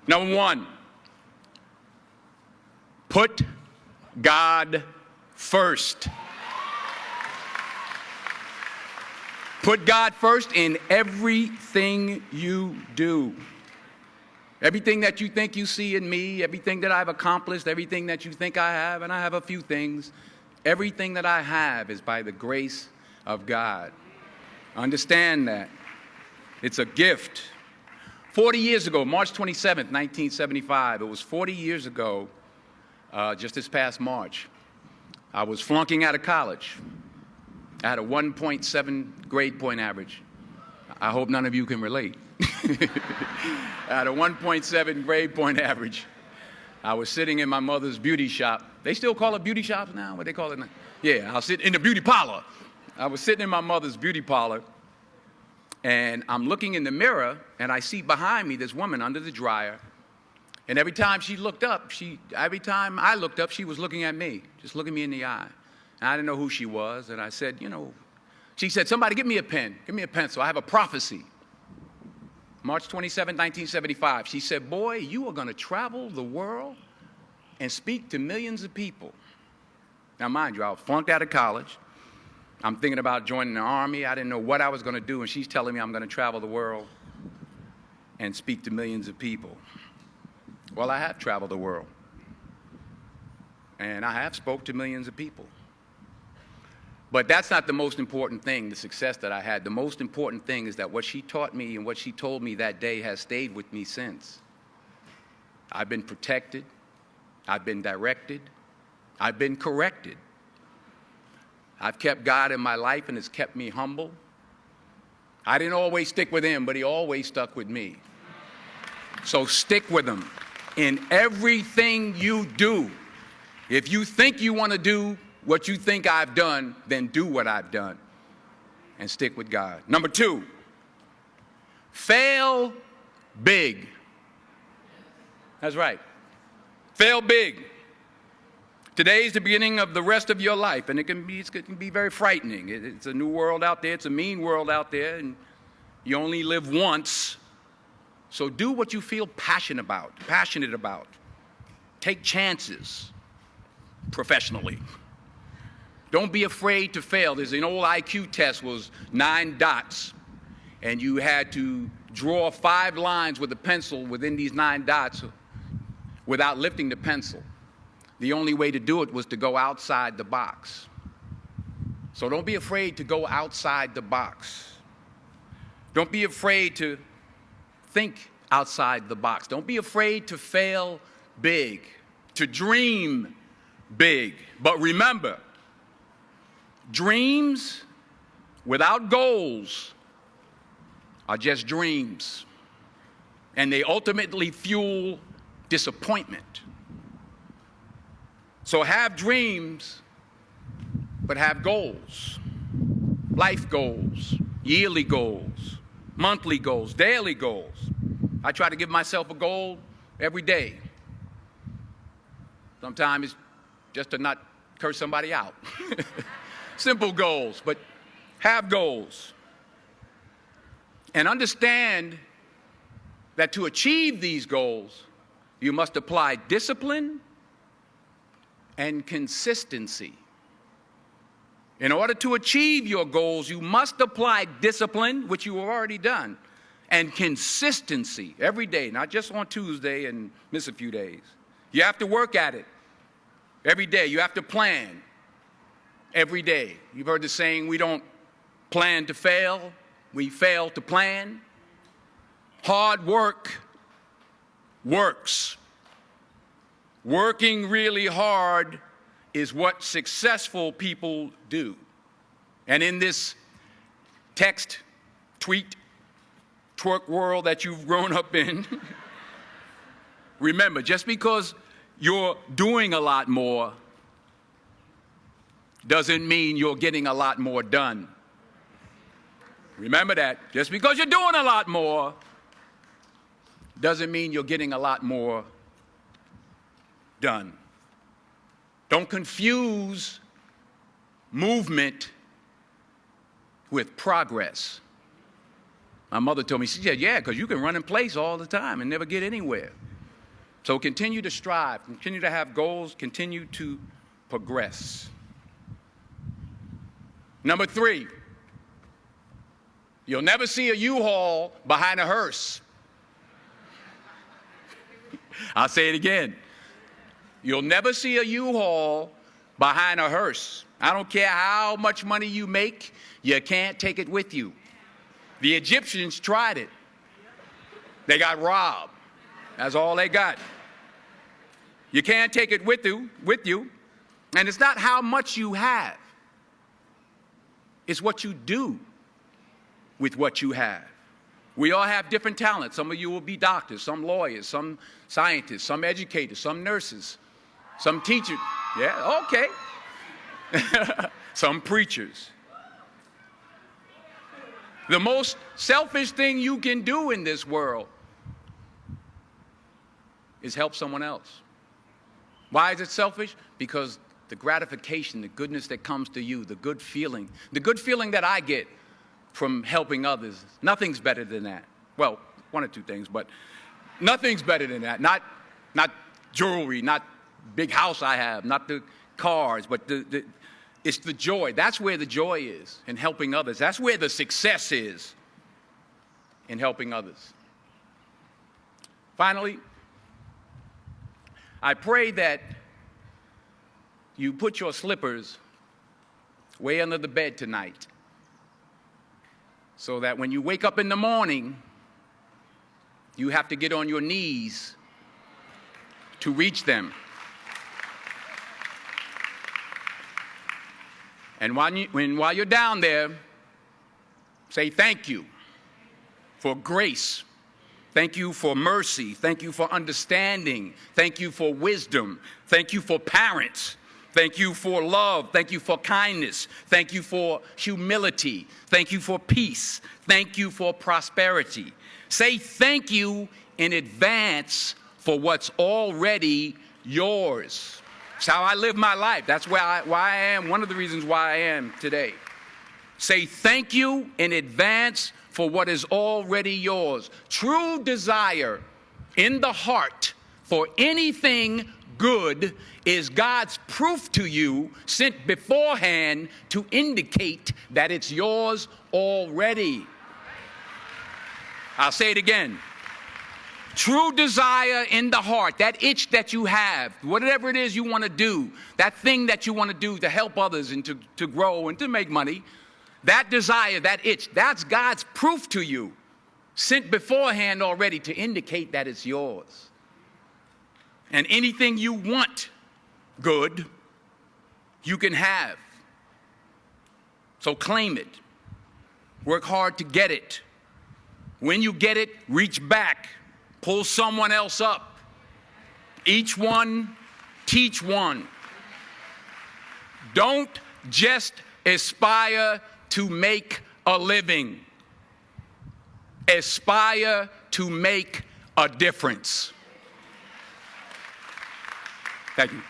Number one, put God first. Put God first in everything you do. Everything that you think you see in me, everything that I've accomplished, everything that you think I have, and I have a few things, everything that I have is by the grace of God. Understand that. It's a gift. 40 years ago, March 27th, 1975, it was 40 years ago, just this past March, I was flunking out of college. I had a 1.7 grade point average. I hope none of you can relate. I had a 1.7 grade point average. I was sitting in my mother's beauty shop. They still call it beauty shops now? What they call it now? Yeah, I was sitting in the beauty parlor. I was sitting in my mother's beauty parlor, and I'm looking in the mirror, and I see behind me this woman under the dryer. And every time she looked up, every time I looked up, she was looking at me, just looking me in the eye. And I didn't know who she was, and I said, she said, somebody give me a pen, give me a pencil, I have a prophecy. March 27, 1975, she said, boy, you are going to travel the world and speak to millions of people. Now, mind you, I was flunked out of college. I'm thinking about joining the Army. I didn't know what I was going to do, and she's telling me I'm going to travel the world and speak to millions of people. Well, I have traveled the world, and I have spoke to millions of people. But that's not the most important thing, the success that I had. The most important thing is that what she taught me and what she told me that day has stayed with me since. I've been protected. I've been directed. I've been corrected. I've kept God in my life, and it's kept me humble. I didn't always stick with him, but he always stuck with me. So stick with him in everything you do. If you think you want to do what you think I've done, then do what I've done and stick with God. Number two, fail big. That's right. Fail big. Today is the beginning of the rest of your life, and it can be very frightening. It's a new world out there. It's a mean world out there, and you only live once. So do what you feel passionate about. Take chances professionally. Don't be afraid to fail. There's an old IQ test, was 9 dots, and you had to draw 5 lines with a pencil within these 9 dots without lifting the pencil. The only way to do it was to go outside the box. So don't be afraid to go outside the box. Don't be afraid to think outside the box. Don't be afraid to fail big, to dream big. But remember, dreams without goals are just dreams, and they ultimately fuel disappointment. So have dreams, but have goals. Life goals, yearly goals, monthly goals, daily goals. I try to give myself a goal every day. Sometimes it's just to not curse somebody out. Simple goals, but have goals. And understand that to achieve these goals, you must apply discipline and consistency. In order to achieve your goals, you must apply discipline, which you have already done, and consistency every day, not just on Tuesday and miss a few days. You have to work at it every day. You have to plan every day. You've heard the saying, we don't plan to fail, we fail to plan. Hard work works. Working really hard is what successful people do. And in this text, tweet, twerk world that you've grown up in, remember, just because you're doing a lot more doesn't mean you're getting a lot more done. Remember that. Just because you're doing a lot more doesn't mean you're getting a lot more done. Don't confuse movement with progress. My mother told me, she said, yeah, because you can run in place all the time and never get anywhere. So continue to strive, continue to have goals, continue to progress. Number 3, you'll never see a U-Haul behind a hearse. I'll say it again. You'll never see a U-Haul behind a hearse. I don't care how much money you make, you can't take it with you. The Egyptians tried it. They got robbed. That's all they got. You can't take it with you. And it's not how much you have. It's what you do with what you have. We all have different talents. Some of you will be doctors, some lawyers, some scientists, some educators, some nurses, some teachers. Yeah, okay. Some preachers. The most selfish thing you can do in this world is help someone else. Why is it selfish? Because the gratification, the goodness that comes to you, the good feeling that I get from helping others, nothing's better than that. Well, one or two things, but nothing's better than that. Not jewelry, not big house I have, not the cars, but it's the joy. That's where the joy is, in helping others. That's where the success is, in helping others. Finally, I pray that you put your slippers way under the bed tonight, so that when you wake up in the morning, you have to get on your knees to reach them. And while you're down there, say thank you for grace. Thank you for mercy. Thank you for understanding. Thank you for wisdom. Thank you for parents. Thank you for love. Thank you for kindness. Thank you for humility. Thank you for peace. Thank you for prosperity. Say thank you in advance for what's already yours. It's how I live my life. That's why I am, one of the reasons why I am today. Say thank you in advance for what is already yours. True desire in the heart for anything good is God's proof to you, sent beforehand to indicate that it's yours already. I'll say it again. True desire in the heart, that itch that you have, whatever it is you want to do, that thing that you want to do to help others and to grow and to make money, that desire, that itch, that's God's proof to you, sent beforehand already to indicate that it's yours. And anything you want good, you can have. So claim it. Work hard to get it. When you get it, reach back. Pull someone else up. Each one, teach one. Don't just aspire to make a living. Aspire to make a difference. Thank you.